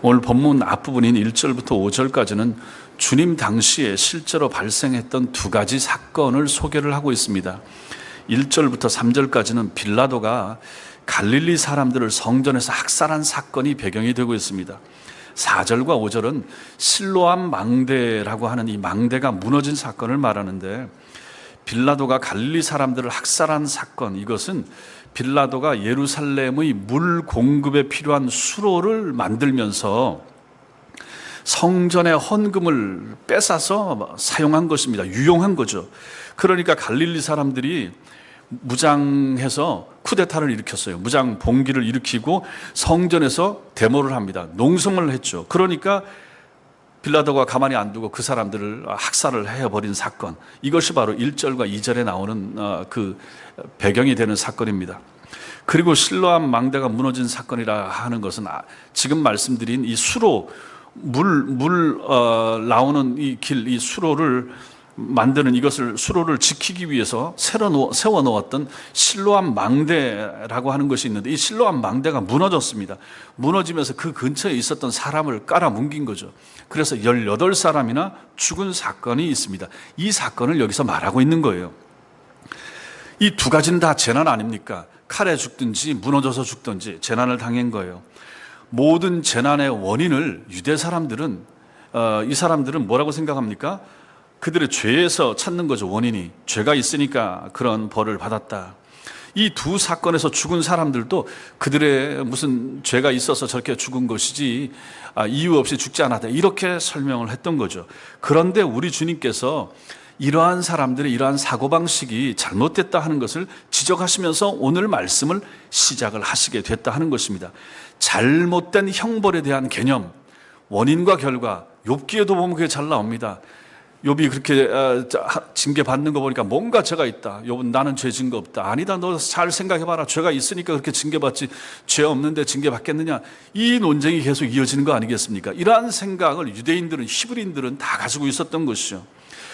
오늘 본문 앞부분인 1절부터 5절까지는 주님 당시에 실제로 발생했던 두 가지 사건을 소개를 하고 있습니다. 1절부터 3절까지는 빌라도가 갈릴리 사람들을 성전에서 학살한 사건이 배경이 되고 있습니다. 4절과 5절은 실로암 망대라고 하는 이 망대가 무너진 사건을 말하는데, 빌라도가 갈릴리 사람들을 학살한 사건, 이것은 빌라도가 예루살렘의 물 공급에 필요한 수로를 만들면서 성전의 헌금을 뺏어서 사용한 것입니다. 유용한 거죠. 그러니까 갈릴리 사람들이 무장해서 쿠데타를 일으켰어요. 무장 봉기를 일으키고 성전에서 데모를 합니다. 농성을 했죠. 그러니까 빌라도가 가만히 안 두고 그 사람들을 학살을 해버린 사건, 이것이 바로 1절과 2절에 나오는 그 배경이 되는 사건입니다. 그리고 실로암 망대가 무너진 사건이라 하는 것은 지금 말씀드린 이 수로, 물 나오는 이 길, 이 수로를 만드는, 이것을 수로를 지키기 위해서 세워 놓았던 실로암 망대라고 하는 것이 있는데, 이 실로암 망대가 무너졌습니다. 무너지면서 그 근처에 있었던 사람을 깔아뭉긴 거죠. 그래서 18사람이나 죽은 사건이 있습니다. 이 사건을 여기서 말하고 있는 거예요. 이 두 가지는 다 재난 아닙니까? 칼에 죽든지 무너져서 죽든지 재난을 당한 거예요. 모든 재난의 원인을 유대 사람들은, 이 사람들은 뭐라고 생각합니까? 그들의 죄에서 찾는 거죠. 원인이 죄가 있으니까 그런 벌을 받았다. 이 두 사건에서 죽은 사람들도 그들의 무슨 죄가 있어서 저렇게 죽은 것이지 이유 없이 죽지 않았다, 이렇게 설명을 했던 거죠. 그런데 우리 주님께서 이러한 사람들의 이러한 사고방식이 잘못됐다 하는 것을 지적하시면서 오늘 말씀을 시작을 하시게 됐다 하는 것입니다. 잘못된 형벌에 대한 개념, 원인과 결과, 욥기에도 보면 그게 잘 나옵니다. 욥이 그렇게 징계 받는 거 보니까 뭔가 죄가 있다. 욥은 나는 죄 진 거 없다. 아니다, 너 잘 생각해봐라. 죄가 있으니까 그렇게 징계받지, 죄 없는데 징계받겠느냐. 이 논쟁이 계속 이어지는 거 아니겠습니까? 이러한 생각을 유대인들은, 히브리인들은 다 가지고 있었던 것이죠.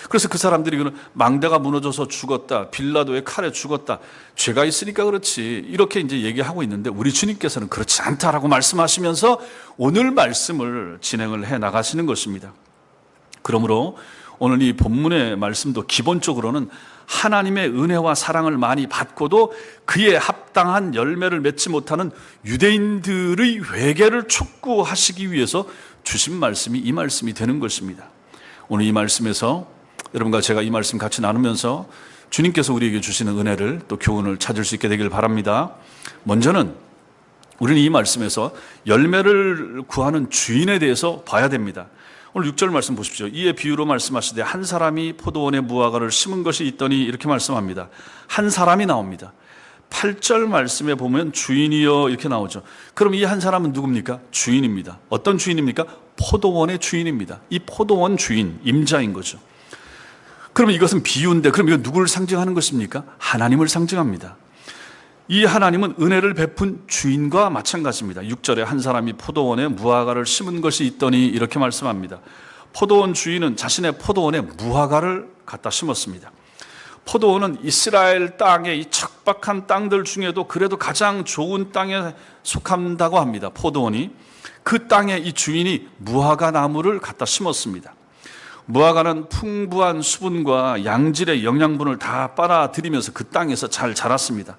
그래서 그 사람들이 망대가 무너져서 죽었다, 빌라도의 칼에 죽었다, 죄가 있으니까 그렇지, 이렇게 이제 얘기하고 있는데, 우리 주님께서는 그렇지 않다라고 말씀하시면서 오늘 말씀을 진행을 해 나가시는 것입니다. 그러므로 오늘 이 본문의 말씀도 기본적으로는 하나님의 은혜와 사랑을 많이 받고도 그에 합당한 열매를 맺지 못하는 유대인들의 회개를 촉구하시기 위해서 주신 말씀이 이 말씀이 되는 것입니다. 오늘 이 말씀에서 여러분과 제가 이 말씀 같이 나누면서 주님께서 우리에게 주시는 은혜를, 또 교훈을 찾을 수 있게 되길 바랍니다. 먼저는 우리는 이 말씀에서 열매를 구하는 주인에 대해서 봐야 됩니다. 오늘 6절 말씀 보십시오. 이에 비유로 말씀하시되 한 사람이 포도원에 무화과를 심은 것이 있더니, 이렇게 말씀합니다. 한 사람이 나옵니다. 8절 말씀에 보면 주인이여 이렇게 나오죠. 그럼 이 한 사람은 누굽니까? 주인입니다. 어떤 주인입니까? 포도원의 주인입니다. 이 포도원 주인, 임자인 거죠. 그러면 이것은 비유인데, 그럼 이건 누구를 상징하는 것입니까? 하나님을 상징합니다. 이 하나님은 은혜를 베푼 주인과 마찬가지입니다. 6절에 한 사람이 포도원에 무화과를 심은 것이 있더니, 이렇게 말씀합니다. 포도원 주인은 자신의 포도원에 무화과를 갖다 심었습니다. 포도원은 이스라엘 땅의 이 척박한 땅들 중에도 그래도 가장 좋은 땅에 속한다고 합니다. 포도원이, 그 땅에 이 주인이 무화과 나무를 갖다 심었습니다. 무화과는 풍부한 수분과 양질의 영양분을 다 빨아들이면서 그 땅에서 잘 자랐습니다.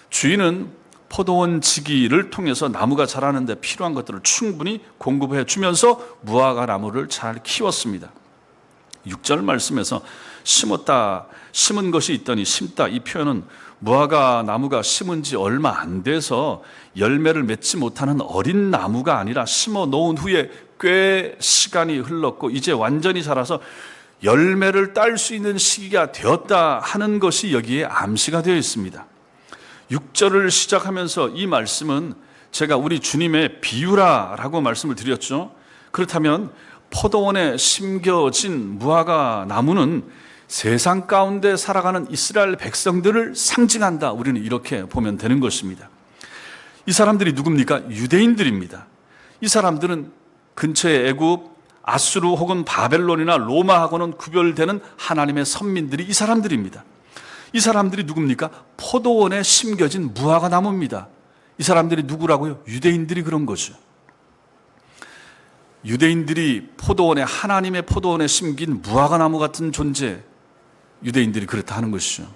주인은 포도원 지기를 통해서 나무가 자라는데 필요한 것들을 충분히 공급해 주면서 무화과 나무를 잘 키웠습니다. 6절 말씀에서 심은 것이 있더니, 심다, 이 표현은 무화과 나무가 심은 지 얼마 안 돼서 열매를 맺지 못하는 어린 나무가 아니라 심어 놓은 후에 꽤 시간이 흘렀고 이제 완전히 자라서 열매를 딸 수 있는 시기가 되었다 하는 것이 여기에 암시가 되어 있습니다. 6절을 시작하면서 이 말씀은 제가 우리 주님의 비유라라고 말씀을 드렸죠. 그렇다면 포도원에 심겨진 무화과 나무는 세상 가운데 살아가는 이스라엘 백성들을 상징한다, 우리는 이렇게 보면 되는 것입니다. 이 사람들이 누굽니까? 유대인들입니다. 이 사람들은 근처의 애굽, 아수르 혹은 바벨론이나 로마하고는 구별되는 하나님의 선민들이 이 사람들입니다. 이 사람들이 누굽니까? 포도원에 심겨진 무화과 나무입니다. 이 사람들이 누구라고요? 유대인들이 그런 거죠. 유대인들이 하나님의 포도원에 심긴 무화과나무 같은 존재, 유대인들이 그렇다 하는 것이죠.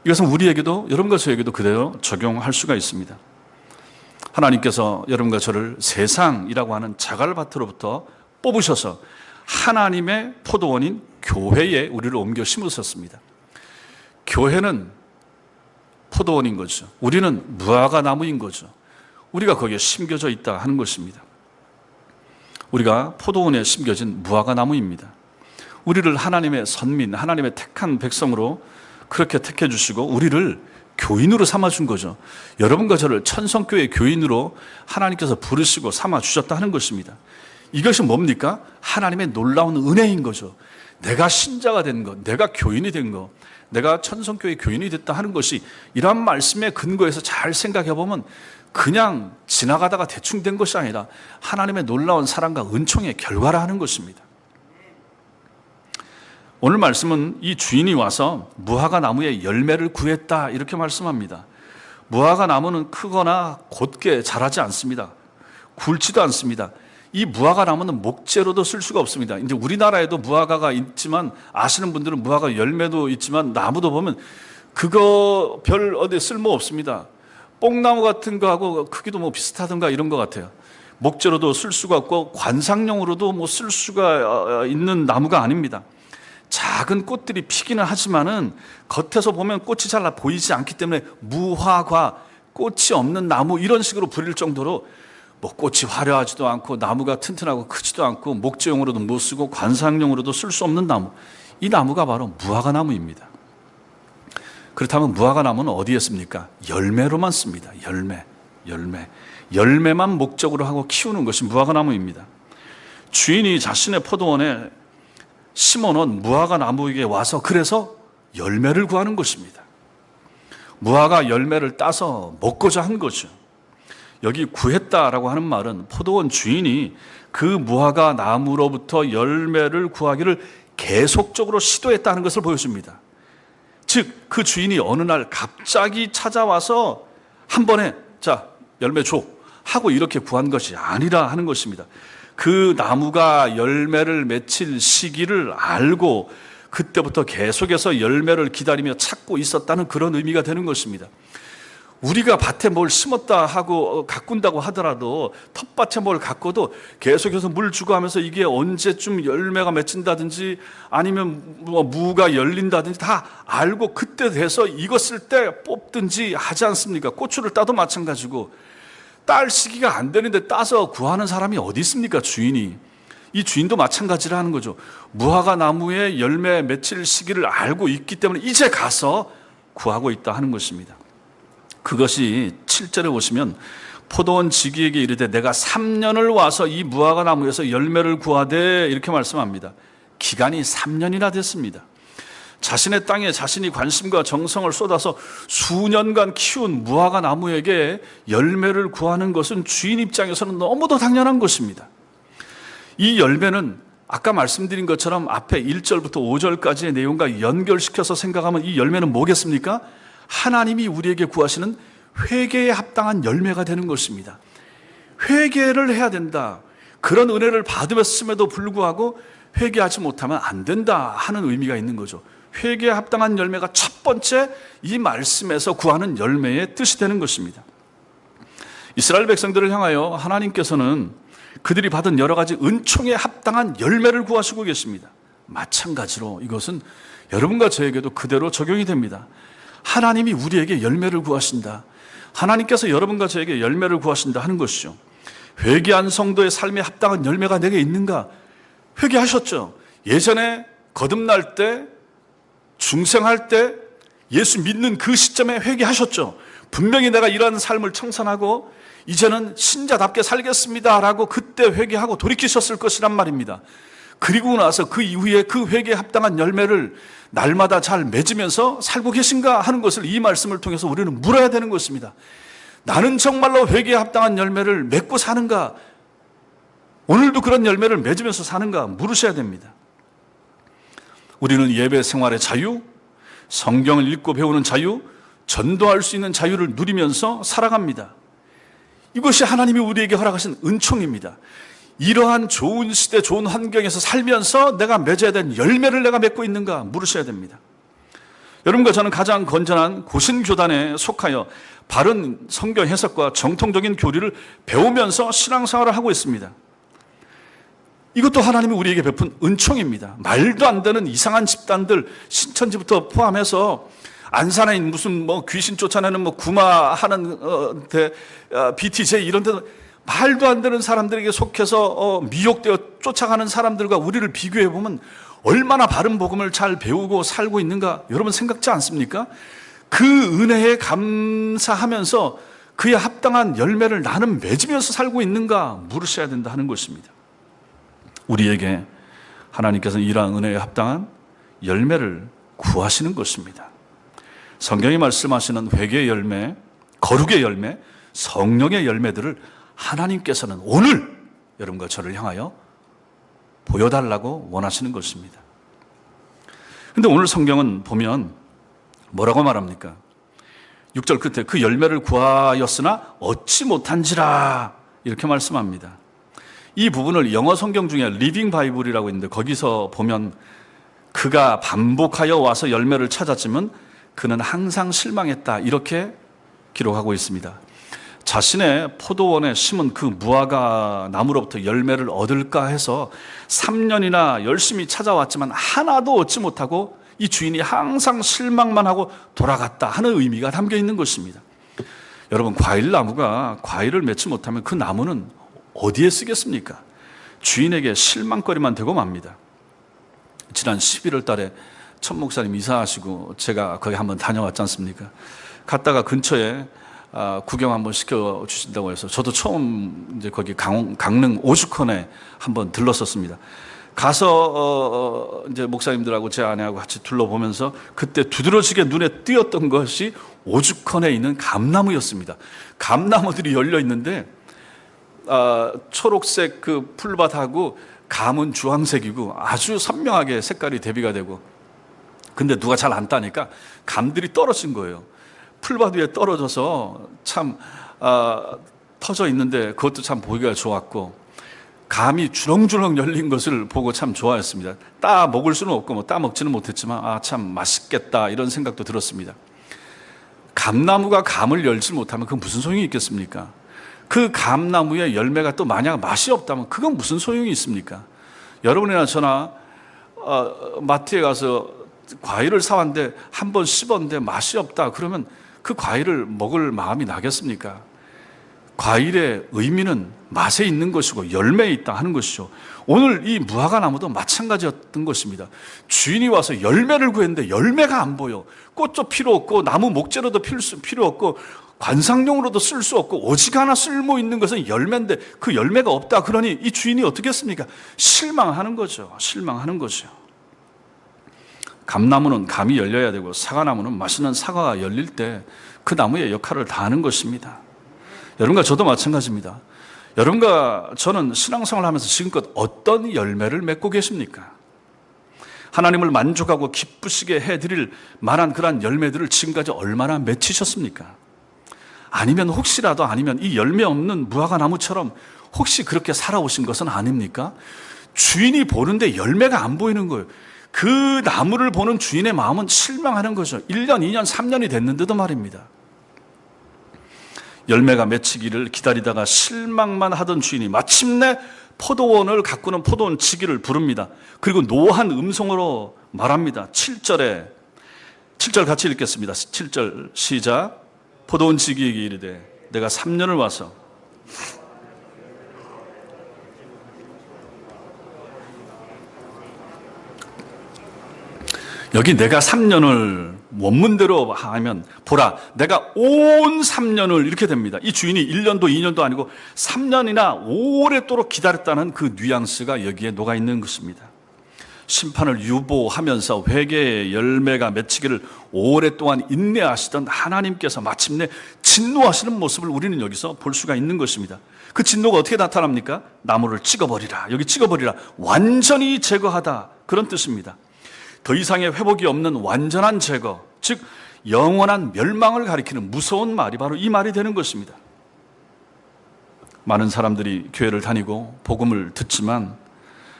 이것은 우리에게도, 여러분과 저에게도 그대로 적용할 수가 있습니다. 하나님께서 여러분과 저를 세상이라고 하는 자갈밭으로부터 뽑으셔서 하나님의 포도원인 교회에 우리를 옮겨 심으셨습니다. 교회는 포도원인 거죠. 우리는 무화과나무인 거죠. 우리가 거기에 심겨져 있다 하는 것입니다. 우리가 포도원에 심겨진 무화과나무입니다. 우리를 하나님의 선민, 하나님의 택한 백성으로 그렇게 택해 주시고 우리를 교인으로 삼아준 거죠. 여러분과 저를 천성교회 교인으로 하나님께서 부르시고 삼아주셨다 하는 것입니다. 이것이 뭡니까? 하나님의 놀라운 은혜인 거죠. 내가 신자가 된 것, 내가 교인이 된 것, 내가 천성교회 교인이 됐다 하는 것이 이러한 말씀에 근거해서 잘 생각해 보면 그냥 지나가다가 대충 된 것이 아니라 하나님의 놀라운 사랑과 은총의 결과라 하는 것입니다. 오늘 말씀은 이 주인이 와서 무화과 나무의 열매를 구했다 이렇게 말씀합니다. 무화과 나무는 크거나 곧게 자라지 않습니다. 굵지도 않습니다. 이 무화과 나무는 목재로도 쓸 수가 없습니다. 이제 우리나라에도 무화과가 있지만 아시는 분들은 무화과 열매도 있지만 나무도 보면 그거 별 어디 쓸모 없습니다. 뽕나무 같은 거하고 크기도 뭐 비슷하던가 이런 것 같아요. 목재로도 쓸 수가 없고 관상용으로도 뭐 쓸 수가 있는 나무가 아닙니다. 작은 꽃들이 피기는 하지만은 겉에서 보면 꽃이 잘 보이지 않기 때문에 무화과, 꽃이 없는 나무 이런 식으로 부릴 정도로 뭐 꽃이 화려하지도 않고 나무가 튼튼하고 크지도 않고 목재용으로도 못 쓰고 관상용으로도 쓸 수 없는 나무, 이 나무가 바로 무화과 나무입니다. 그렇다면 무화과 나무는 어디에 씁니까? 열매로만 씁니다. 열매만 목적으로 하고 키우는 것이 무화과 나무입니다. 주인이 자신의 포도원에 심어놓은 무화과 나무에게 와서 그래서 열매를 구하는 것입니다. 무화과 열매를 따서 먹고자 한 거죠. 여기 구했다라고 하는 말은 포도원 주인이 그 무화과 나무로부터 열매를 구하기를 계속적으로 시도했다는 것을 보여줍니다. 즉, 그 주인이 어느 날 갑자기 찾아와서 한 번에 자, 열매 줘 하고 이렇게 구한 것이 아니라 하는 것입니다. 그 나무가 열매를 맺힐 시기를 알고 그때부터 계속해서 열매를 기다리며 찾고 있었다는 그런 의미가 되는 것입니다. 우리가 밭에 뭘 심었다 하고 가꾼다고 하더라도 텃밭에 뭘 가꿔도 계속해서 물 주고 하면서 이게 언제쯤 열매가 맺힌다든지 아니면 뭐 무가 열린다든지 다 알고 그때 돼서 익었을 때 뽑든지 하지 않습니까? 고추를 따도 마찬가지고 딸 시기가 안 되는데 따서 구하는 사람이 어디 있습니까? 주인이. 이 주인도 마찬가지라 는 거죠. 무화과 나무에 열매 맺힐 시기를 알고 있기 때문에 이제 가서 구하고 있다 하는 것입니다. 그것이 7절에 보시면 포도원 지기에게 이르되 내가 3년을 와서 이 무화과 나무에서 열매를 구하되 이렇게 말씀합니다. 기간이 3년이나 됐습니다. 자신의 땅에 자신이 관심과 정성을 쏟아서 수년간 키운 무화과 나무에게 열매를 구하는 것은 주인 입장에서는 너무도 당연한 것입니다. 이 열매는 아까 말씀드린 것처럼 앞에 1절부터 5절까지의 내용과 연결시켜서 생각하면 이 열매는 뭐겠습니까? 하나님이 우리에게 구하시는 회개에 합당한 열매가 되는 것입니다. 회개를 해야 된다. 그런 은혜를 받으셨음에도 불구하고 회개하지 못하면 안 된다 하는 의미가 있는 거죠. 회개에 합당한 열매가 첫 번째 이 말씀에서 구하는 열매의 뜻이 되는 것입니다. 이스라엘 백성들을 향하여 하나님께서는 그들이 받은 여러 가지 은총에 합당한 열매를 구하시고 계십니다. 마찬가지로 이것은 여러분과 저에게도 그대로 적용이 됩니다. 하나님이 우리에게 열매를 구하신다. 하나님께서 여러분과 저에게 열매를 구하신다 하는 것이죠. 회개한 성도의 삶에 합당한 열매가 내게 있는가? 회개하셨죠. 예전에 거듭날 때, 중생할 때, 예수 믿는 그 시점에 회개하셨죠. 분명히 내가 이러한 삶을 청산하고 이제는 신자답게 살겠습니다라고 그때 회개하고 돌이키셨을 것이란 말입니다. 그리고 나서 그 이후에 그 회개에 합당한 열매를 날마다 잘 맺으면서 살고 계신가 하는 것을 이 말씀을 통해서 우리는 물어야 되는 것입니다. 나는 정말로 회개에 합당한 열매를 맺고 사는가? 오늘도 그런 열매를 맺으면서 사는가? 물으셔야 됩니다. 우리는 예배 생활의 자유, 성경을 읽고 배우는 자유, 전도할 수 있는 자유를 누리면서 살아갑니다. 이것이 하나님이 우리에게 허락하신 은총입니다. 이러한 좋은 시대, 좋은 환경에서 살면서 내가 맺어야 된 열매를 내가 맺고 있는가 물으셔야 됩니다. 여러분과 저는 가장 건전한 고신교단에 속하여 바른 성경 해석과 정통적인 교리를 배우면서 신앙생활을 하고 있습니다. 이것도 하나님이 우리에게 베푼 은총입니다. 말도 안 되는 이상한 집단들, 신천지부터 포함해서 안산에 무슨 귀신 쫓아내는 구마하는 BTJ 이런 데 말도 안 되는 사람들에게 속해서 미혹되어 쫓아가는 사람들과 우리를 비교해 보면 얼마나 바른 복음을 잘 배우고 살고 있는가 여러분 생각지 않습니까? 그 은혜에 감사하면서 그에 합당한 열매를 나는 맺으면서 살고 있는가 물으셔야 된다 하는 것입니다. 우리에게 하나님께서는 이러한 은혜에 합당한 열매를 구하시는 것입니다. 성경이 말씀하시는 회개의 열매, 거룩의 열매, 성령의 열매들을 하나님께서는 오늘 여러분과 저를 향하여 보여달라고 원하시는 것입니다. 그런데 오늘 성경은 보면 뭐라고 말합니까? 6절 끝에 그 열매를 구하였으나 얻지 못한지라 이렇게 말씀합니다. 이 부분을 영어 성경 중에 리빙 바이블이라고 있는데 거기서 보면 그가 반복하여 와서 열매를 찾았지만 그는 항상 실망했다 이렇게 기록하고 있습니다. 자신의 포도원에 심은 그 무화과 나무로부터 열매를 얻을까 해서 3년이나 열심히 찾아왔지만 하나도 얻지 못하고 이 주인이 항상 실망만 하고 돌아갔다 하는 의미가 담겨 있는 것입니다. 여러분, 과일나무가 과일을 맺지 못하면 그 나무는 어디에 쓰겠습니까? 주인에게 실망거리만 되고 맙니다. 지난 11월 달에 천 목사님 이사하시고 제가 거기 한번 다녀왔지 않습니까? 갔다가 근처에 구경 한번 시켜주신다고 해서 저도 처음 이제 거기 강릉 오죽헌에 한번 들렀었습니다. 가서 이제 목사님들하고 제 아내하고 같이 둘러보면서 그때 두드러지게 눈에 띄었던 것이 오죽헌에 있는 감나무였습니다. 감나무들이 열려 있는데 초록색 그 풀밭하고 감은 주황색이고 아주 선명하게 색깔이 대비가 되고, 근데 누가 잘 안 따니까 감들이 떨어진 거예요. 풀밭 위에 떨어져서 참 터져 있는데 그것도 참 보기가 좋았고, 감이 주렁주렁 열린 것을 보고 참 좋아했습니다. 따 먹을 수는 없고 따 먹지는 못했지만 참 맛있겠다 이런 생각도 들었습니다. 감나무가 감을 열지 못하면 그건 무슨 소용이 있겠습니까? 그 감나무의 열매가 또 만약 맛이 없다면 그건 무슨 소용이 있습니까? 여러분이나 저나 마트에 가서 과일을 사왔는데 한번 씹었는데 맛이 없다 그러면 그 과일을 먹을 마음이 나겠습니까? 과일의 의미는 맛에 있는 것이고 열매에 있다 하는 것이죠. 오늘 이 무화과 나무도 마찬가지였던 것입니다. 주인이 와서 열매를 구했는데 열매가 안 보여. 꽃도 필요 없고 나무 목재로도 필요 없고 관상용으로도 쓸 수 없고 오직 하나 쓸모 있는 것은 열매인데 그 열매가 없다 그러니 이 주인이 어떻게 했습니까? 실망하는 거죠. 실망하는 거죠. 감나무는 감이 열려야 되고 사과나무는 맛있는 사과가 열릴 때 그 나무의 역할을 다하는 것입니다. 여러분과 저도 마찬가지입니다. 여러분과 저는 신앙생활을 하면서 지금껏 어떤 열매를 맺고 계십니까? 하나님을 만족하고 기쁘시게 해드릴 만한 그러한 열매들을 지금까지 얼마나 맺히셨습니까? 아니면 혹시라도 아니면 이 열매 없는 무화과 나무처럼 혹시 그렇게 살아오신 것은 아닙니까? 주인이 보는데 열매가 안 보이는 거예요. 그 나무를 보는 주인의 마음은 실망하는 거죠. 1년, 2년, 3년이 됐는데도 말입니다. 열매가 맺히기를 기다리다가 실망만 하던 주인이 마침내 포도원을 가꾸는 포도원 지기를 부릅니다. 그리고 노한 음성으로 말합니다. 7절 같이 읽겠습니다. 7절 시작. 포도원 지기에게 이르되 내가 3년을 와서 여기 내가 3년을 원문대로 하면 보라 내가 온 3년을 이렇게 됩니다. 이 주인이 1년도 2년도 아니고 3년이나 오랫도록 기다렸다는 그 뉘앙스가 여기에 녹아있는 것입니다. 심판을 유보하면서 회개의 열매가 맺히기를 오랫동안 인내하시던 하나님께서 마침내 진노하시는 모습을 우리는 여기서 볼 수가 있는 것입니다. 그 진노가 어떻게 나타납니까? 나무를 찍어버리라. 여기 찍어버리라. 완전히 제거하다. 그런 뜻입니다. 더 이상의 회복이 없는 완전한 제거, 즉 영원한 멸망을 가리키는 무서운 말이 바로 이 말이 되는 것입니다. 많은 사람들이 교회를 다니고 복음을 듣지만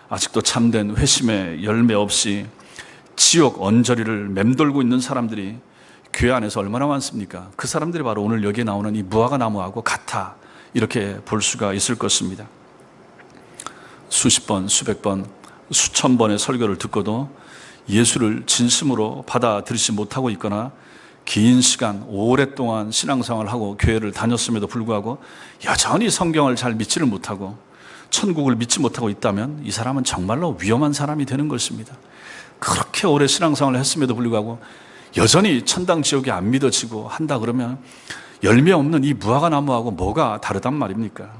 아직도 참된 회심의 열매 없이 지옥 언저리를 맴돌고 있는 사람들이 교회 안에서 얼마나 많습니까? 그 사람들이 바로 오늘 여기에 나오는 이 무화과 나무하고 같아, 이렇게 볼 수가 있을 것입니다. 수십 번, 수백 번, 수천 번의 설교를 듣고도 예수를 진심으로 받아들이지 못하고 있거나 긴 시간 오랫동안 신앙생활을 하고 교회를 다녔음에도 불구하고 여전히 성경을 잘 믿지를 못하고 천국을 믿지 못하고 있다면 이 사람은 정말로 위험한 사람이 되는 것입니다. 그렇게 오래 신앙생활을 했음에도 불구하고 여전히 천당 지옥이 안 믿어지고 한다 그러면 열매 없는 이 무화과 나무하고 뭐가 다르단 말입니까?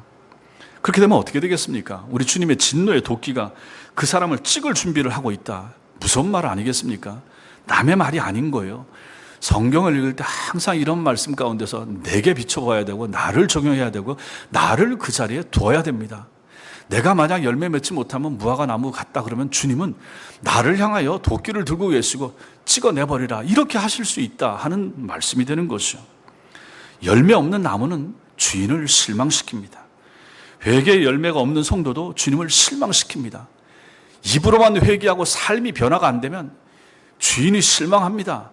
그렇게 되면 어떻게 되겠습니까? 우리 주님의 진노의 도끼가 그 사람을 찍을 준비를 하고 있다. 무서운 말 아니겠습니까? 남의 말이 아닌 거예요. 성경을 읽을 때 항상 이런 말씀 가운데서 내게 비춰봐야 되고 나를 적용해야 되고 나를 그 자리에 두어야 됩니다. 내가 만약 열매 맺지 못하면 무화과 나무 같다 그러면 주님은 나를 향하여 도끼를 들고 계시고 찍어내버리라, 이렇게 하실 수 있다 하는 말씀이 되는 것이죠. 열매 없는 나무는 주인을 실망시킵니다. 회개의 열매가 없는 성도도 주님을 실망시킵니다. 입으로만 회개하고 삶이 변화가 안 되면 주인이 실망합니다.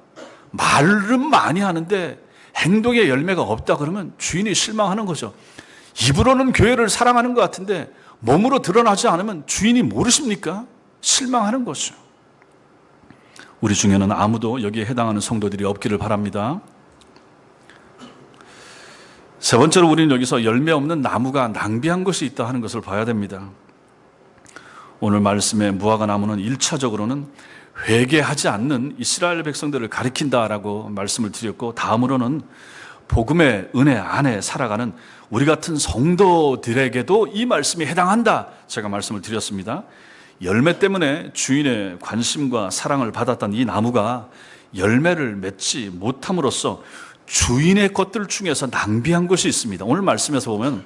말은 많이 하는데 행동의 열매가 없다 그러면 주인이 실망하는 거죠. 입으로는 교회를 사랑하는 것 같은데 몸으로 드러나지 않으면 주인이 모르십니까? 실망하는 것이죠. 우리 중에는 아무도 여기에 해당하는 성도들이 없기를 바랍니다. 세 번째로 우리는 여기서 열매 없는 나무가 낭비한 것이 있다 하는 것을 봐야 됩니다. 오늘 말씀의 무화과 나무는 1차적으로는 회개하지 않는 이스라엘 백성들을 가리킨다라고 말씀을 드렸고, 다음으로는 복음의 은혜 안에 살아가는 우리 같은 성도들에게도 이 말씀이 해당한다, 제가 말씀을 드렸습니다. 열매 때문에 주인의 관심과 사랑을 받았던 이 나무가 열매를 맺지 못함으로써 주인의 것들 중에서 낭비한 것이 있습니다. 오늘 말씀에서 보면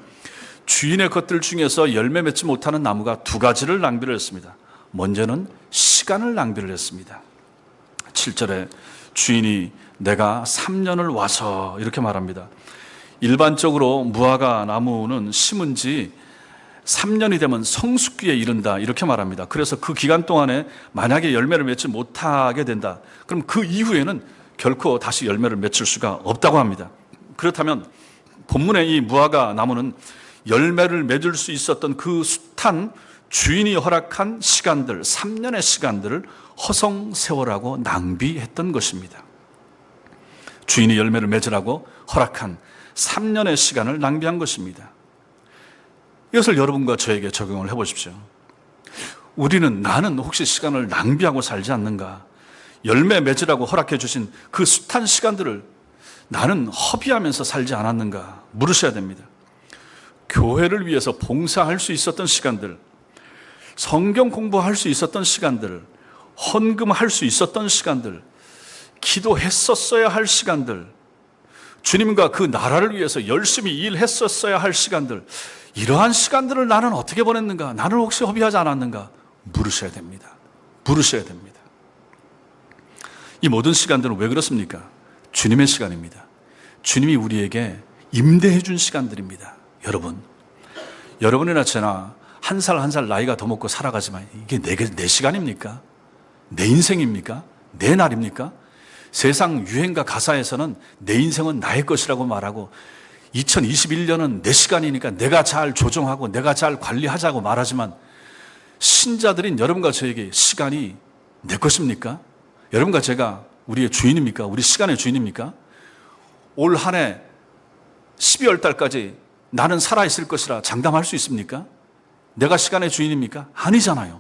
주인의 것들 중에서 열매 맺지 못하는 나무가 두 가지를 낭비를 했습니다. 먼저는 시간을 낭비를 했습니다. 7절에 주인이 내가 3년을 와서, 이렇게 말합니다. 일반적으로 무화과 나무는 심은 지 3년이 되면 성숙기에 이른다, 이렇게 말합니다. 그래서 그 기간 동안에 만약에 열매를 맺지 못하게 된다, 그럼 그 이후에는 결코 다시 열매를 맺을 수가 없다고 합니다. 그렇다면 본문의 이 무화과 나무는 열매를 맺을 수 있었던 그 숱한 주인이 허락한 시간들, 3년의 시간들을 허송세월하고 낭비했던 것입니다. 주인이 열매를 맺으라고 허락한 3년의 시간을 낭비한 것입니다. 이것을 여러분과 저에게 적용을 해보십시오. 나는 혹시 시간을 낭비하고 살지 않는가? 열매 맺으라고 허락해 주신 그 숱한 시간들을 나는 허비하면서 살지 않았는가? 물으셔야 됩니다. 교회를 위해서 봉사할 수 있었던 시간들, 성경 공부할 수 있었던 시간들, 헌금할 수 있었던 시간들, 기도했었어야 할 시간들, 주님과 그 나라를 위해서 열심히 일했었어야 할 시간들, 이러한 시간들을 나는 어떻게 보냈는가? 나는 혹시 허비하지 않았는가? 물으셔야 됩니다. 물으셔야 됩니다. 이 모든 시간들은 왜 그렇습니까? 주님의 시간입니다. 주님이 우리에게 임대해 준 시간들입니다. 여러분이나 저나 한 살 한 살 나이가 더 먹고 살아가지만 이게 내 시간입니까? 내 인생입니까? 내 날입니까? 세상 유행과 가사에서는 내 인생은 나의 것이라고 말하고 2021년은 내 시간이니까 내가 잘 조정하고 내가 잘 관리하자고 말하지만, 신자들인 여러분과 저에게 시간이 내 것입니까? 여러분과 제가 우리의 주인입니까? 우리 시간의 주인입니까? 올 한 해 12월 달까지 나는 살아있을 것이라 장담할 수 있습니까? 내가 시간의 주인입니까? 아니잖아요.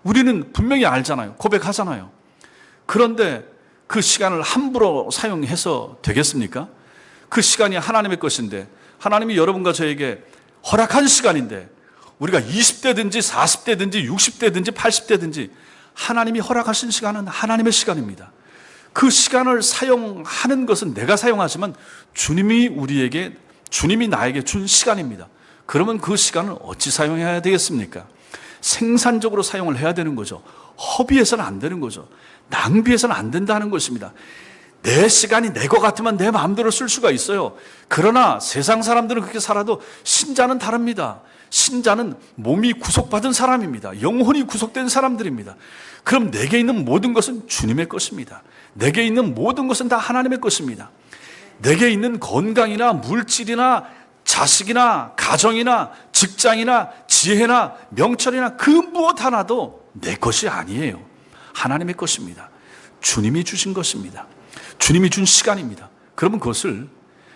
우리는 분명히 알잖아요. 고백하잖아요. 그런데 그 시간을 함부로 사용해서 되겠습니까? 그 시간이 하나님의 것인데, 하나님이 여러분과 저에게 허락한 시간인데, 우리가 20대든지 40대든지 60대든지 80대든지 하나님이 허락하신 시간은 하나님의 시간입니다. 그 시간을 사용하는 것은 내가 사용하지만 주님이 나에게 준 시간입니다. 그러면 그 시간을 어찌 사용해야 되겠습니까? 생산적으로 사용을 해야 되는 거죠. 허비해서는 안 되는 거죠. 낭비해서는 안 된다는 것입니다. 내 시간이 내 것 같으면 내 마음대로 쓸 수가 있어요. 그러나 세상 사람들은 그렇게 살아도 신자는 다릅니다. 신자는 몸이 구속받은 사람입니다. 영혼이 구속된 사람들입니다. 그럼 내게 있는 모든 것은 주님의 것입니다. 내게 있는 모든 것은 다 하나님의 것입니다. 내게 있는 건강이나 물질이나 자식이나 가정이나 직장이나 지혜나 명철이나 그 무엇 하나도 내 것이 아니에요. 하나님의 것입니다. 주님이 주신 것입니다. 주님이 준 시간입니다. 그러면 그것을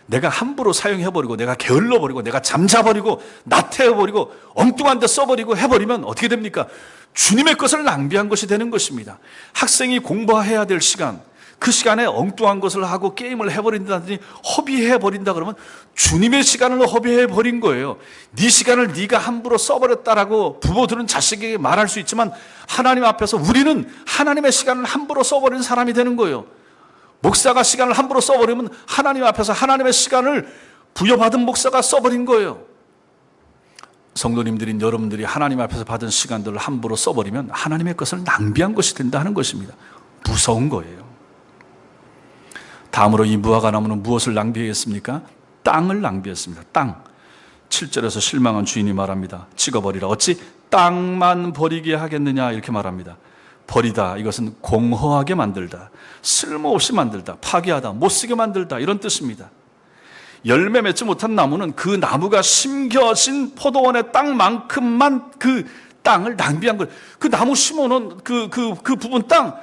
내가 함부로 사용해버리고 내가 게을러버리고 내가 잠자버리고 나태해버리고 엉뚱한 데 써버리고 해버리면 어떻게 됩니까? 주님의 것을 낭비한 것이 되는 것입니다. 학생이 공부해야 될 시간, 그 시간에 엉뚱한 것을 하고 게임을 해버린다든지 허비해버린다 그러면 주님의 시간을 허비해버린 거예요. 네 시간을 네가 함부로 써버렸다라고 부모들은 자식에게 말할 수 있지만 하나님 앞에서 우리는 하나님의 시간을 함부로 써버린 사람이 되는 거예요. 목사가 시간을 함부로 써버리면 하나님 앞에서 하나님의 시간을 부여받은 목사가 써버린 거예요. 성도님들인 여러분들이 하나님 앞에서 받은 시간들을 함부로 써버리면 하나님의 것을 낭비한 것이 된다 하는 것입니다. 무서운 거예요. 다음으로 이 무화과 나무는 무엇을 낭비했습니까? 땅을 낭비했습니다. 땅. 7절에서 실망한 주인이 말합니다. 찍어버리라. 어찌 땅만 버리게 하겠느냐 이렇게 말합니다. 버리다, 이것은 공허하게 만들다, 쓸모없이 만들다, 파괴하다, 못쓰게 만들다 이런 뜻입니다. 열매 맺지 못한 나무는 그 나무가 심겨진 포도원의 땅만큼만 그 땅을 낭비한 거예요. 그 나무 심어놓은 그 부분 땅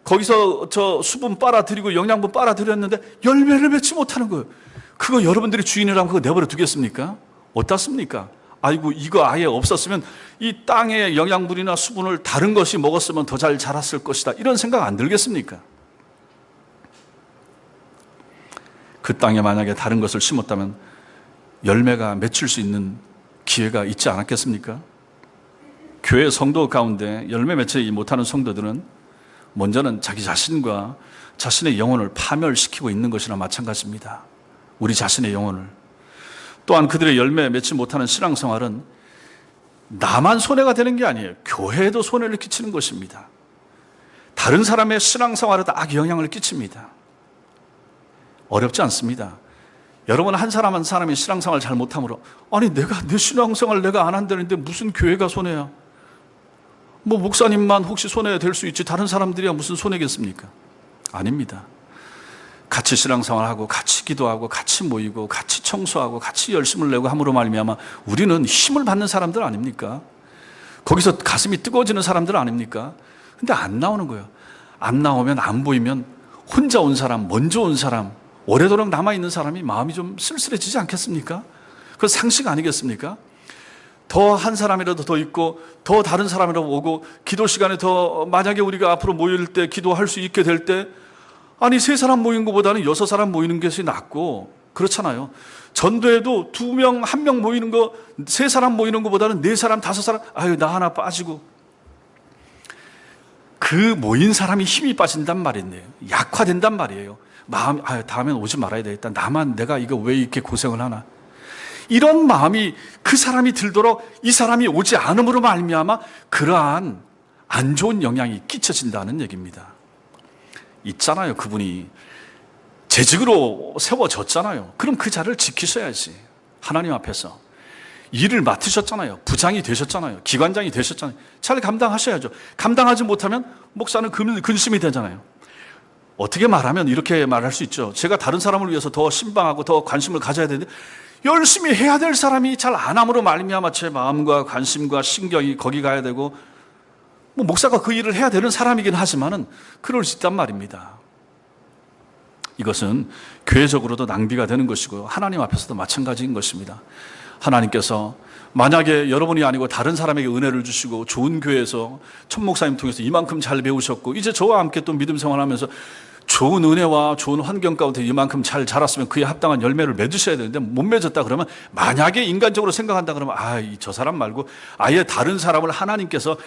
거기서 저 수분 빨아들이고 영양분 빨아들였는데 열매를 맺지 못하는 거예요. 그거 여러분들이 주인이라면 그거 내버려 두겠습니까? 어떻습니까? 아이고 이거 아예 없었으면 이 땅의 영양분이나 수분을 다른 것이 먹었으면 더 잘 자랐을 것이다 이런 생각 안 들겠습니까? 그 땅에 만약에 다른 것을 심었다면 열매가 맺힐 수 있는 기회가 있지 않았겠습니까? 교회 성도 가운데 열매 맺지 못하는 성도들은 먼저는 자기 자신과 자신의 영혼을 파멸시키고 있는 것이나 마찬가지입니다. 우리 자신의 영혼을. 또한 그들의 열매 맺지 못하는 신앙생활은 나만 손해가 되는 게 아니에요. 교회에도 손해를 끼치는 것입니다. 다른 사람의 신앙생활에도 악영향을 끼칩니다. 어렵지 않습니다. 여러분 한 사람 한 사람이 신앙생활 잘 못함으로 아니 내가 내 신앙생활 내가 안 한다는데 무슨 교회가 손해야? 뭐 목사님만 혹시 손해될 수 있지 다른 사람들이야 무슨 손해겠습니까? 아닙니다. 같이 신앙생활하고 같이 기도하고 같이 모이고 같이 청소하고 같이 열심을 내고 함으로 말미암아 우리는 힘을 받는 사람들 아닙니까? 거기서 가슴이 뜨거워지는 사람들 아닙니까? 근데 안 나오는 거예요. 안 나오면 안 보이면 혼자 온 사람, 먼저 온 사람, 오래도록 남아있는 사람이 마음이 좀 쓸쓸해지지 않겠습니까? 그건 상식 아니겠습니까? 더 한 사람이라도 더 있고 더 다른 사람이라도 오고 기도 시간에 더 만약에 우리가 앞으로 모일 때 기도할 수 있게 될 때 아니 세 사람 모이는 것보다는 6사람 모이는 것이 낫고 그렇잖아요. 전도에도 2명, 1명 모이는 거, 3사람 모이는 것보다는 4사람, 5사람, 아유 나 하나 빠지고 그 모인 사람이 힘이 빠진단 말이네요. 약화된단 말이에요. 마음, 아유 다음엔 오지 말아야 되겠다. 나만 내가 이거 왜 이렇게 고생을 하나? 이런 마음이 그 사람이 들도록 이 사람이 오지 않음으로 말미암아 그러한 안 좋은 영향이 끼쳐진다는 얘기입니다. 있잖아요. 그분이 재직으로 세워졌잖아요. 그럼 그 자리를 지키셔야지. 하나님 앞에서 일을 맡으셨잖아요. 부장이 되셨잖아요. 기관장이 되셨잖아요. 잘 감당하셔야죠. 감당하지 못하면 목사는 근심이 되잖아요. 어떻게 말하면 이렇게 말할 수 있죠. 제가 다른 사람을 위해서 더 신방하고 더 관심을 가져야 되는데 열심히 해야 될 사람이 잘 안 함으로 말미암아 제 마음과 관심과 신경이 거기 가야 되고 뭐 목사가 그 일을 해야 되는 사람이긴 하지만은 그럴 수 있단 말입니다. 이것은 교회적으로도 낭비가 되는 것이고 하나님 앞에서도 마찬가지인 것입니다. 하나님께서 만약에 여러분이 아니고 다른 사람에게 은혜를 주시고 좋은 교회에서 천 목사님 통해서 이만큼 잘 배우셨고 이제 저와 함께 또 믿음 생활하면서 좋은 은혜와 좋은 환경 가운데 이만큼 잘 자랐으면 그에 합당한 열매를 맺으셔야 되는데 못 맺었다 그러면 만약에 인간적으로 생각한다 그러면 저 사람 말고 아예 다른 사람을 하나님께서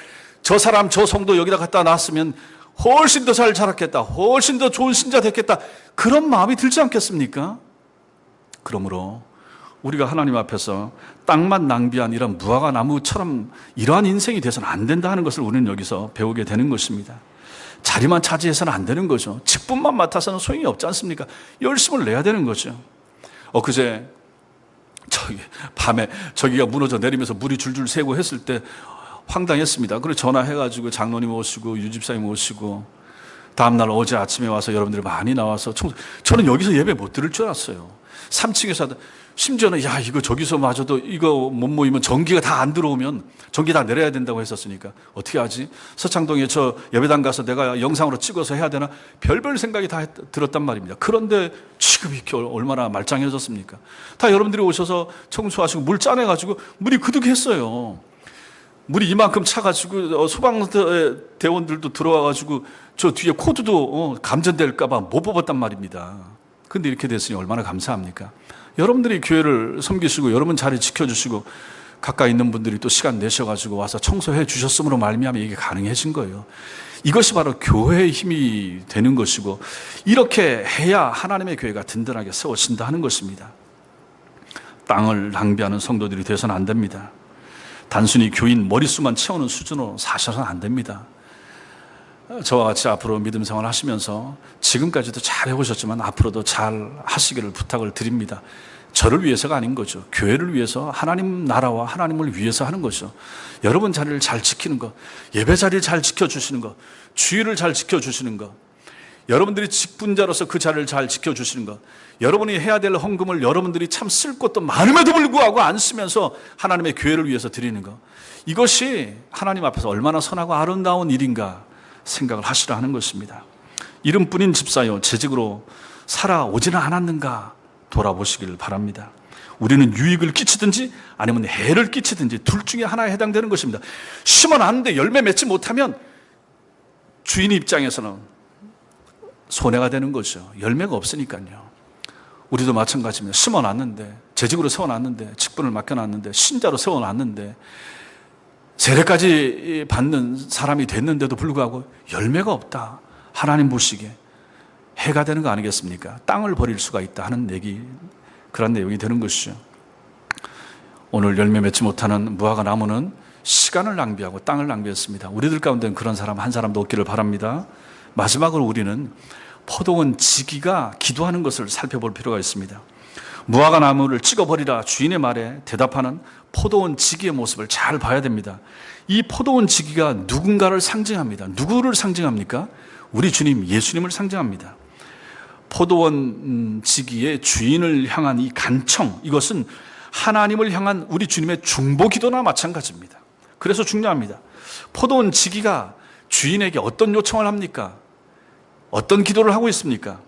저 사람 저 성도 여기다 갖다 놨으면 훨씬 더 잘 자랐겠다. 훨씬 더 좋은 신자 됐겠다. 그런 마음이 들지 않겠습니까? 그러므로 우리가 하나님 앞에서 땅만 낭비한 이런 무화과 나무처럼 이러한 인생이 돼서는 안 된다 하는 것을 우리는 여기서 배우게 되는 것입니다. 자리만 차지해서는 안 되는 거죠. 직분만 맡아서는 소용이 없지 않습니까? 열심을 내야 되는 거죠. 그제 밤에 저기가 무너져 내리면서 물이 줄줄 새고 했을 때 황당했습니다. 그리고 전화해가지고 장로님 오시고 유집사님 오시고 다음날 어제 아침에 와서 여러분들이 많이 나와서 저는 여기서 예배 못 드릴 줄 알았어요. 3층에서 심지어는 이거 저기서 마저도 이거 못 모이면 전기가 다 안 들어오면 전기 다 내려야 된다고 했었으니까 어떻게 하지? 서창동에 저 예배당 가서 내가 영상으로 찍어서 해야 되나? 별별 생각이 다 들었단 말입니다. 그런데 지금 이렇게 얼마나 말짱해졌습니까? 다 여러분들이 오셔서 청소하시고 물 짜내가지고 물이 그득했어요. 물이 이만큼 차가지고 소방대원들도 들어와가지고 저 뒤에 코드도 감전될까봐 못 뽑았단 말입니다. 근데 이렇게 됐으니 얼마나 감사합니까? 여러분들이 교회를 섬기시고 여러분 자리 지켜주시고 가까이 있는 분들이 또 시간 내셔가지고 와서 청소해 주셨으므로 말미암아 이게 가능해진 거예요. 이것이 바로 교회의 힘이 되는 것이고 이렇게 해야 하나님의 교회가 든든하게 세워진다 하는 것입니다. 땅을 낭비하는 성도들이 되어서는 안 됩니다. 단순히 교인 머릿수만 채우는 수준으로 사셔서는 안 됩니다. 저와 같이 앞으로 믿음 생활 하시면서 지금까지도 잘 해오셨지만 앞으로도 잘 하시기를 부탁을 드립니다. 저를 위해서가 아닌 거죠. 교회를 위해서, 하나님 나라와 하나님을 위해서 하는 거죠. 여러분 자리를 잘 지키는 것, 예배 자리를 잘 지켜주시는 것, 주의를 잘 지켜주시는 것, 여러분들이 직분자로서 그 자리를 잘 지켜주시는 것, 여러분이 해야 될 헌금을 여러분들이 참 쓸 것도 많음에도 불구하고 안 쓰면서 하나님의 교회를 위해서 드리는 것, 이것이 하나님 앞에서 얼마나 선하고 아름다운 일인가 생각을 하시라 하는 것입니다. 이름뿐인 집사여 재직으로 살아오지는 않았는가 돌아보시기를 바랍니다. 우리는 유익을 끼치든지 아니면 해를 끼치든지 둘 중에 하나에 해당되는 것입니다. 심어놨는데 열매 맺지 못하면 주인 입장에서는 손해가 되는 거죠. 열매가 없으니까요. 우리도 마찬가지입니다. 심어놨는데, 재직으로 세워놨는데, 직분을 맡겨놨는데, 신자로 세워놨는데 세례까지 받는 사람이 됐는데도 불구하고 열매가 없다. 하나님 보시기에 해가 되는 거 아니겠습니까? 땅을 버릴 수가 있다 하는 그런 내용이 되는 것이죠. 오늘 열매 맺지 못하는 무화과 나무는 시간을 낭비하고 땅을 낭비했습니다. 우리들 가운데는 그런 사람 한 사람도 없기를 바랍니다. 마지막으로 우리는 포도원 지기가 기도하는 것을 살펴볼 필요가 있습니다. 무화과 나무를 찍어버리라 주인의 말에 대답하는 포도원 지기의 모습을 잘 봐야 됩니다. 이 포도원 지기가 누군가를 상징합니다. 누구를 상징합니까? 우리 주님 예수님을 상징합니다. 포도원 지기의 주인을 향한 이 간청, 이것은 하나님을 향한 우리 주님의 중보 기도나 마찬가지입니다. 그래서 중요합니다. 포도원 지기가 주인에게 어떤 요청을 합니까? 어떤 기도를 하고 있습니까?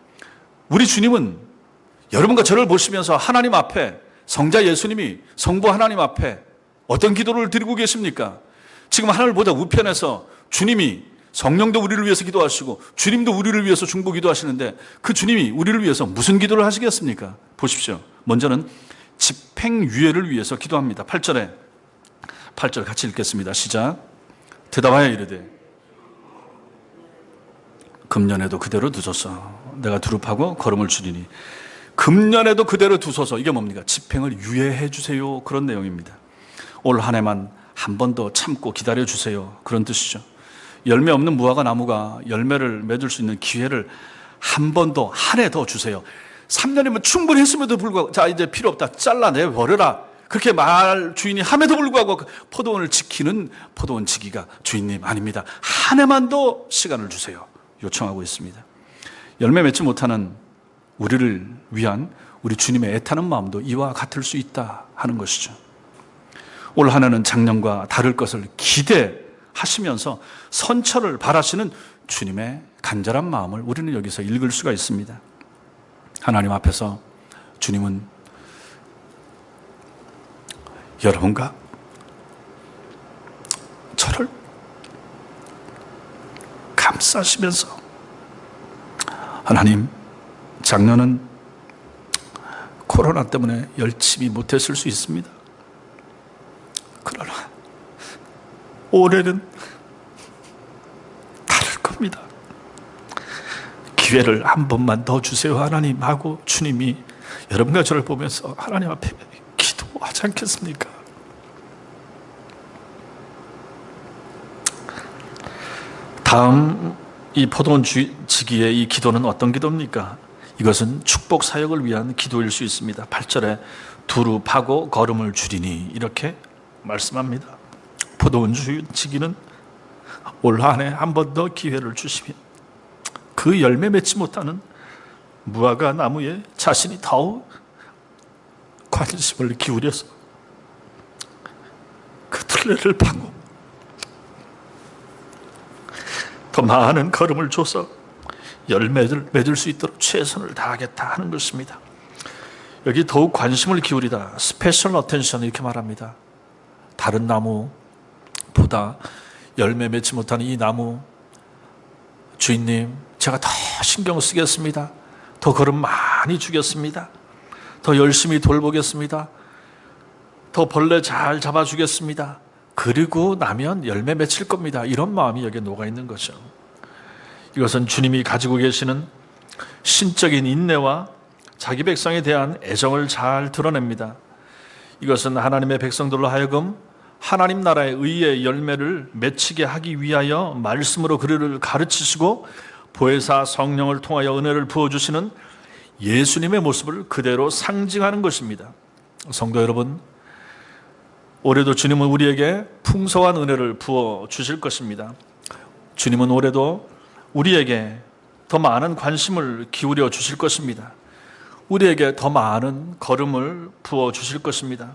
우리 주님은 여러분과 저를 보시면서 하나님 앞에, 성자 예수님이 성부 하나님 앞에 어떤 기도를 드리고 계십니까? 지금 하늘보다 우편에서 주님이, 성령도 우리를 위해서 기도하시고 주님도 우리를 위해서 중보 기도하시는데 그 주님이 우리를 위해서 무슨 기도를 하시겠습니까? 보십시오. 먼저는 집행유예를 위해서 기도합니다. 8절 같이 읽겠습니다. 시작. 대답하여 이르되 금년에도 그대로 두소서. 내가 두릅하고 걸음을 줄이니. 금년에도 그대로 두소서. 이게 뭡니까? 집행을 유예해 주세요. 그런 내용입니다. 올 한 해만 한 번 더 참고 기다려 주세요. 그런 뜻이죠. 열매 없는 무화과 나무가 열매를 맺을 수 있는 기회를 한 번 더, 한 해 더 주세요. 3년이면 충분히 했음에도 불구하고 자 이제 필요 없다, 잘라내 버려라, 그렇게 말 주인이 함에도 불구하고 포도원을 지키는 포도원 지기가 주인님 아닙니다. 한 해만 더 시간을 주세요 요청하고 있습니다. 열매 맺지 못하는 우리를 위한 우리 주님의 애타는 마음도 이와 같을 수 있다 하는 것이죠. 올 한 해는 작년과 다를 것을 기대하시면서 선처를 바라시는 주님의 간절한 마음을 우리는 여기서 읽을 수가 있습니다. 하나님 앞에서 주님은 여러분과 저를 감싸시면서 하나님, 작년은 코로나 때문에 열심히 못했을 수 있습니다. 그러나 올해는 다를 겁니다. 기회를 한 번만 더 주세요 하나님 하고 주님이 여러분과 저를 보면서 하나님 앞에 기도하지 않겠습니까? 다음 이 포도원 지기의 이 기도는 어떤 기도입니까? 이것은 축복 사역을 위한 기도일 수 있습니다. 8절에 두루 파고 걸음을 줄이니 이렇게 말씀합니다. 포도원 지기는 올 한 해 한 번 더 기회를 주시면 그 열매 맺지 못하는 무화과 나무에 자신이 더욱 관심을 기울여서 그 둘레를 파고 더 많은 걸음을 줘서 열매를 맺을 수 있도록 최선을 다하겠다 하는 것입니다. 여기 더욱 관심을 기울이다, 스페셜 어텐션 이렇게 말합니다. 다른 나무보다 열매 맺지 못하는 이 나무 주인님, 제가 더 신경 쓰겠습니다. 더 걸음 많이 주겠습니다. 더 열심히 돌보겠습니다. 더 벌레 잘 잡아주겠습니다. 그리고 나면 열매 맺힐 겁니다. 이런 마음이 여기에 녹아 있는 거죠. 이것은 주님이 가지고 계시는 신적인 인내와 자기 백성에 대한 애정을 잘 드러냅니다. 이것은 하나님의 백성들로 하여금 하나님 나라의 의의 열매를 맺히게 하기 위하여 말씀으로 그를 가르치시고 보혜사 성령을 통하여 은혜를 부어주시는 예수님의 모습을 그대로 상징하는 것입니다. 성도 여러분, 올해도 주님은 우리에게 풍성한 은혜를 부어주실 것입니다. 주님은 올해도 우리에게 더 많은 관심을 기울여 주실 것입니다. 우리에게 더 많은 걸음을 부어주실 것입니다.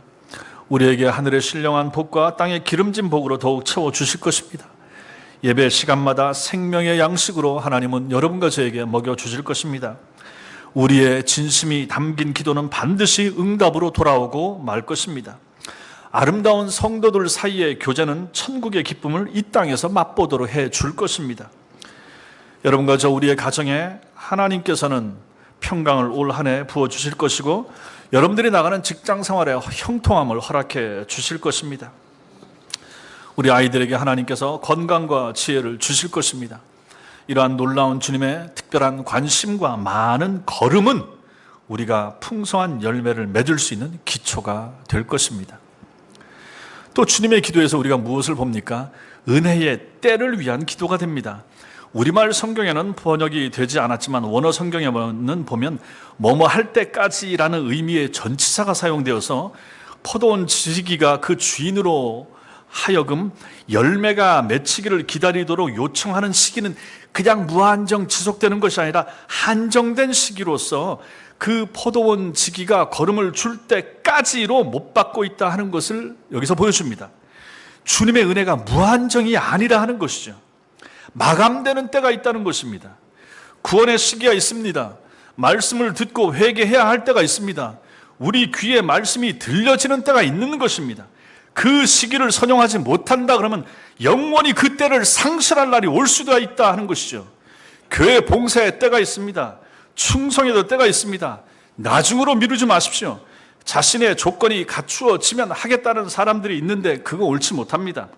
우리에게 하늘의 신령한 복과 땅의 기름진 복으로 더욱 채워주실 것입니다. 예배 시간마다 생명의 양식으로 하나님은 여러분과 저에게 먹여주실 것입니다. 우리의 진심이 담긴 기도는 반드시 응답으로 돌아오고 말 것입니다. 아름다운 성도들 사이의 교제는 천국의 기쁨을 이 땅에서 맛보도록 해줄 것입니다. 여러분과 저 우리의 가정에 하나님께서는 평강을 올 한 해 부어주실 것이고 여러분들이 나가는 직장 생활에 형통함을 허락해 주실 것입니다. 우리 아이들에게 하나님께서 건강과 지혜를 주실 것입니다. 이러한 놀라운 주님의 특별한 관심과 많은 걸음은 우리가 풍성한 열매를 맺을 수 있는 기초가 될 것입니다. 또 주님의 기도에서 우리가 무엇을 봅니까? 은혜의 때를 위한 기도가 됩니다. 우리말 성경에는 번역이 되지 않았지만 원어 성경에는 보면 뭐뭐 할 때까지라는 의미의 전치사가 사용되어서 포도원 지기가 그 주인으로 하여금 열매가 맺히기를 기다리도록 요청하는 시기는 그냥 무한정 지속되는 것이 아니라 한정된 시기로서 그 포도원 지기가 걸음을 줄 때까지로 못 받고 있다 하는 것을 여기서 보여줍니다. 주님의 은혜가 무한정이 아니라 하는 것이죠. 마감되는 때가 있다는 것입니다. 구원의 시기가 있습니다. 말씀을 듣고 회개해야 할 때가 있습니다. 우리 귀에 말씀이 들려지는 때가 있는 것입니다. 그 시기를 선용하지 못한다 그러면 영원히 그 때를 상실할 날이 올 수도 있다 하는 것이죠. 교회 봉사의 때가 있습니다. 충성에도 때가 있습니다. 나중으로 미루지 마십시오. 자신의 조건이 갖추어지면 하겠다는 사람들이 있는데 그거 옳지 못합니다.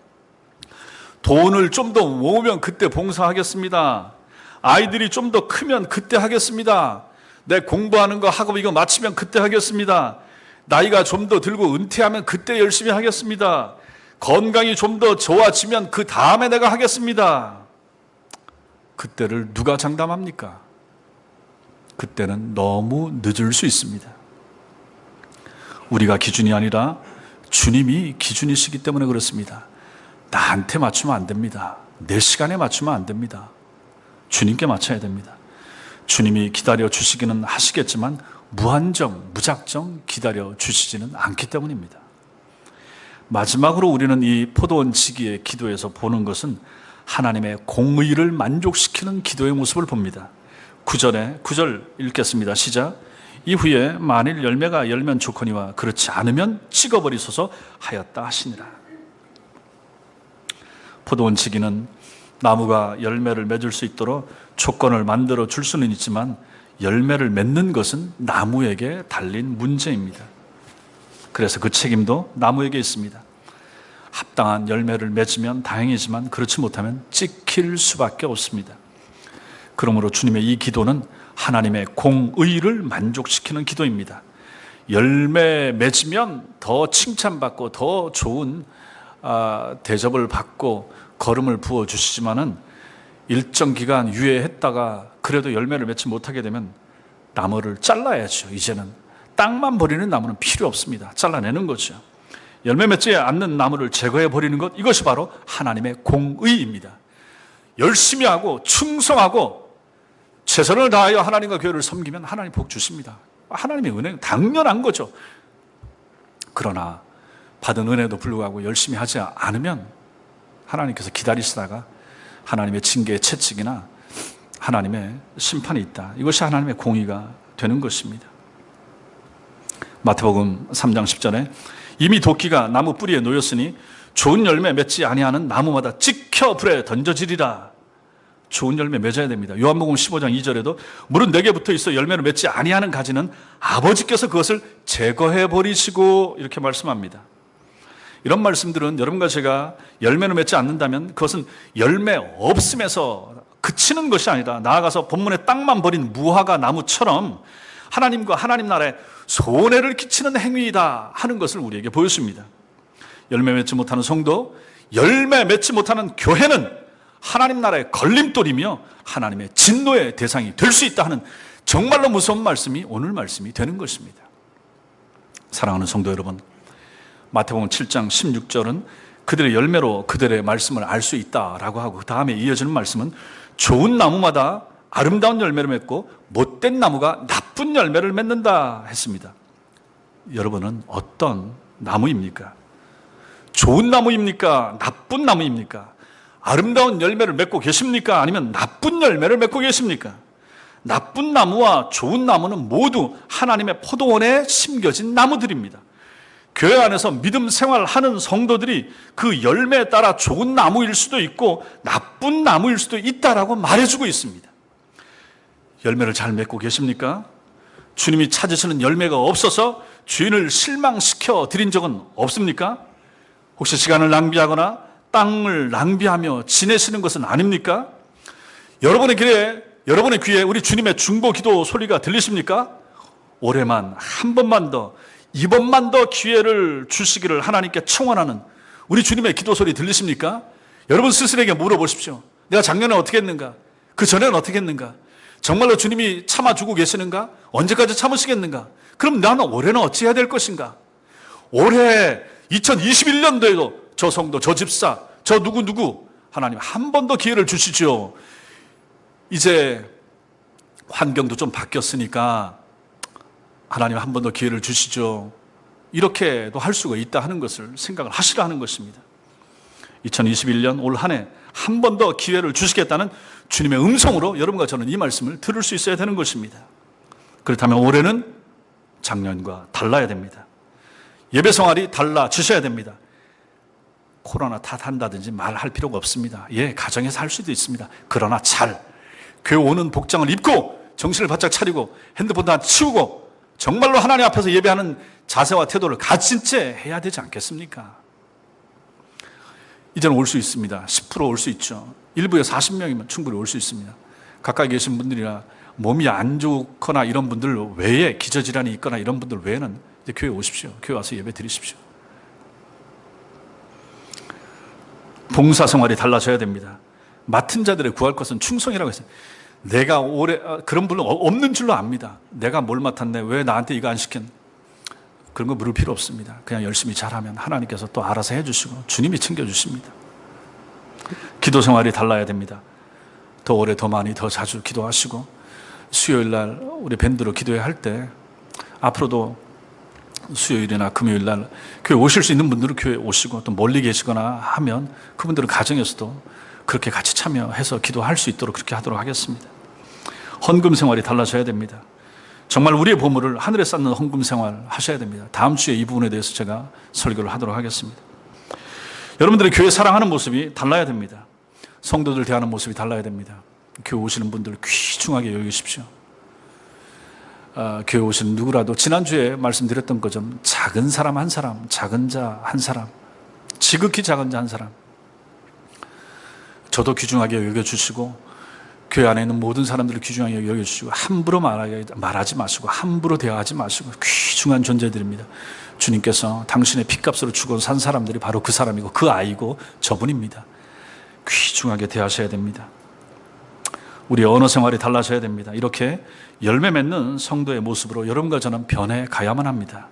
돈을 좀 더 모으면 그때 봉사하겠습니다. 아이들이 좀 더 크면 그때 하겠습니다. 내 공부하는 거 학업 이거 마치면 그때 하겠습니다. 나이가 좀 더 들고 은퇴하면 그때 열심히 하겠습니다. 건강이 좀 더 좋아지면 그 다음에 내가 하겠습니다. 그때를 누가 장담합니까? 그때는 너무 늦을 수 있습니다. 우리가 기준이 아니라 주님이 기준이시기 때문에 그렇습니다. 나한테 맞추면 안 됩니다. 내 시간에 맞추면 안 됩니다. 주님께 맞춰야 됩니다. 주님이 기다려 주시기는 하시겠지만 무한정, 무작정 기다려 주시지는 않기 때문입니다. 마지막으로 우리는 이 포도원 지기의 기도에서 보는 것은 하나님의 공의를 만족시키는 기도의 모습을 봅니다. 9절 읽겠습니다. 시작. 이후에 만일 열매가 열면 좋거니와 그렇지 않으면 찍어버리소서 하였다 하시니라. 포도원 지기는 나무가 열매를 맺을 수 있도록 조건을 만들어 줄 수는 있지만 열매를 맺는 것은 나무에게 달린 문제입니다. 그래서 그 책임도 나무에게 있습니다. 합당한 열매를 맺으면 다행이지만 그렇지 못하면 찍힐 수밖에 없습니다. 그러므로 주님의 이 기도는 하나님의 공의를 만족시키는 기도입니다. 열매 맺으면 더 칭찬받고 더 좋은 대접을 받고 걸음을 부어주시지만은 일정 기간 유예했다가 그래도 열매를 맺지 못하게 되면 나무를 잘라야죠. 이제는 땅만 버리는 나무는 필요 없습니다. 잘라내는 거죠. 열매 맺지 않는 나무를 제거해 버리는 것, 이것이 바로 하나님의 공의입니다. 열심히 하고 충성하고 최선을 다하여 하나님과 교회를 섬기면 하나님 복 주십니다. 하나님의 은혜는 당연한 거죠. 그러나 받은 은혜도 불구하고 열심히 하지 않으면 하나님께서 기다리시다가 하나님의 징계의 채찍이나 하나님의 심판이 있다. 이것이 하나님의 공의가 되는 것입니다. 마태복음 3장 10절에 이미 도끼가 나무 뿌리에 놓였으니 좋은 열매 맺지 아니하는 나무마다 찍혀 불에 던져지리라. 좋은 열매 맺어야 됩니다. 요한복음 15장 2절에도 물은 내게 붙어 있어 열매를 맺지 아니하는 가지는 아버지께서 그것을 제거해 버리시고, 이렇게 말씀합니다. 이런 말씀들은 여러분과 제가 열매를 맺지 않는다면 그것은 열매 없음에서 그치는 것이 아니라 나아가서 본문에 땅만 버린 무화과 나무처럼 하나님과 하나님 나라에 손해를 끼치는 행위이다 하는 것을 우리에게 보여줍니다. 열매 맺지 못하는 성도, 열매 맺지 못하는 교회는 하나님 나라의 걸림돌이며 하나님의 진노의 대상이 될 수 있다 하는 정말로 무서운 말씀이 오늘 말씀이 되는 것입니다. 사랑하는 성도 여러분, 마태복음 7장 16절은 그들의 열매로 그들의 말씀을 알 수 있다라고 하고, 그 다음에 이어지는 말씀은 좋은 나무마다 아름다운 열매를 맺고 못된 나무가 나쁜 열매를 맺는다 했습니다. 여러분은 어떤 나무입니까? 좋은 나무입니까? 나쁜 나무입니까? 아름다운 열매를 맺고 계십니까? 아니면 나쁜 열매를 맺고 계십니까? 나쁜 나무와 좋은 나무는 모두 하나님의 포도원에 심겨진 나무들입니다. 교회 안에서 믿음 생활하는 성도들이 그 열매에 따라 좋은 나무일 수도 있고 나쁜 나무일 수도 있다라고 말해주고 있습니다. 열매를 잘 맺고 계십니까? 주님이 찾으시는 열매가 없어서 주인을 실망시켜 드린 적은 없습니까? 혹시 시간을 낭비하거나 땅을 낭비하며 지내시는 것은 아닙니까? 여러분의 귀에 우리 주님의 중보 기도 소리가 들리십니까? 올해만 한 번만 더, 이번만 더 기회를 주시기를 하나님께 청원하는 우리 주님의 기도 소리 들리십니까? 여러분 스스로에게 물어보십시오. 내가 작년에 어떻게 했는가? 그 전에는 어떻게 했는가? 정말로 주님이 참아주고 계시는가? 언제까지 참으시겠는가? 그럼 나는 올해는 어찌해야 될 것인가? 올해 2021년도에도 저 성도, 저 집사, 저 누구 하나님 한 번 더 기회를 주시죠. 이제 환경도 좀 바뀌었으니까 하나님 한 번 더 기회를 주시죠. 이렇게도 할 수가 있다 하는 것을 생각을 하시라 하는 것입니다. 2021년 올 한 해 한 번 더 기회를 주시겠다는 주님의 음성으로 여러분과 저는 이 말씀을 들을 수 있어야 되는 것입니다. 그렇다면 올해는 작년과 달라야 됩니다. 예배 생활이 달라지셔야 됩니다. 코로나 탓한다든지 말할 필요가 없습니다. 예, 가정에서 할 수도 있습니다. 그러나 교회 오는 복장을 입고 정신을 바짝 차리고 핸드폰 다 치우고 정말로 하나님 앞에서 예배하는 자세와 태도를 가진 채 해야 되지 않겠습니까? 이제는 올 수 있습니다. 10% 올 수 있죠. 일부에 40명이면 충분히 올 수 있습니다. 가까이 계신 분들이나 몸이 안 좋거나 이런 분들 외에, 기저질환이 있거나 이런 분들 외에는 이제 교회 오십시오. 교회 와서 예배 드리십시오. 봉사생활이 달라져야 됩니다. 맡은 자들의 구할 것은 충성이라고 했어요. 내가 올해 그런 분은 없는 줄로 압니다. 내가 뭘 맡았네, 왜 나한테 이거 안 시켰네, 그런 거 물을 필요 없습니다. 그냥 열심히 잘하면 하나님께서 또 알아서 해주시고 주님이 챙겨주십니다. 기도생활이 달라야 됩니다. 더 오래, 더 많이, 더 자주 기도하시고 수요일날 우리 밴드로 기도회 할 때 앞으로도 수요일이나 금요일날 교회 오실 수 있는 분들은 교회 오시고, 또 멀리 계시거나 하면 그분들은 가정에서도 그렇게 같이 참여해서 기도할 수 있도록 그렇게 하도록 하겠습니다. 헌금 생활이 달라져야 됩니다. 정말 우리의 보물을 하늘에 쌓는 헌금 생활 하셔야 됩니다. 다음 주에 이 부분에 대해서 제가 설교를 하도록 하겠습니다. 여러분들의 교회 사랑하는 모습이 달라야 됩니다. 성도들 대하는 모습이 달라야 됩니다. 교회 오시는 분들 귀중하게 여기십시오. 교회 오시는 누구라도 지난주에 말씀드렸던 것처럼 작은 사람 한 사람, 작은 자 한 사람, 지극히 작은 자 한 사람, 저도 귀중하게 여겨주시고 교회 안에 있는 모든 사람들을 귀중하게 여겨주시고 함부로 말하지 마시고 함부로 대화하지 마시고 귀중한 존재들입니다. 주님께서 당신의 핏값으로 죽어 산 사람들이 바로 그 사람이고 그 아이고 저분입니다. 귀중하게 대하셔야 됩니다. 우리 언어 생활이 달라져야 됩니다. 이렇게 열매 맺는 성도의 모습으로 여러분과 저는 변해 가야만 합니다.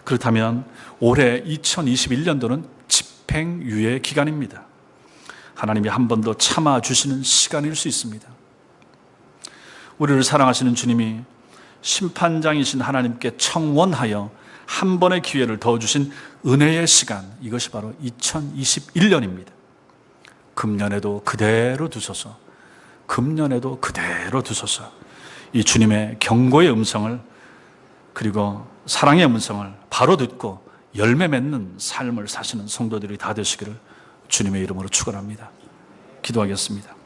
그렇다면 올해 2021년도는 집행유예 기간입니다. 하나님이 한 번 더 참아주시는 시간일 수 있습니다. 우리를 사랑하시는 주님이 심판장이신 하나님께 청원하여 한 번의 기회를 더 주신 은혜의 시간, 이것이 바로 2021년입니다. 금년에도 그대로 두소서, 금년에도 그대로 두소서. 이 주님의 경고의 음성을, 그리고 사랑의 음성을 바로 듣고 열매 맺는 삶을 사시는 성도들이 다 되시기를 주님의 이름으로 축원합니다. 기도하겠습니다.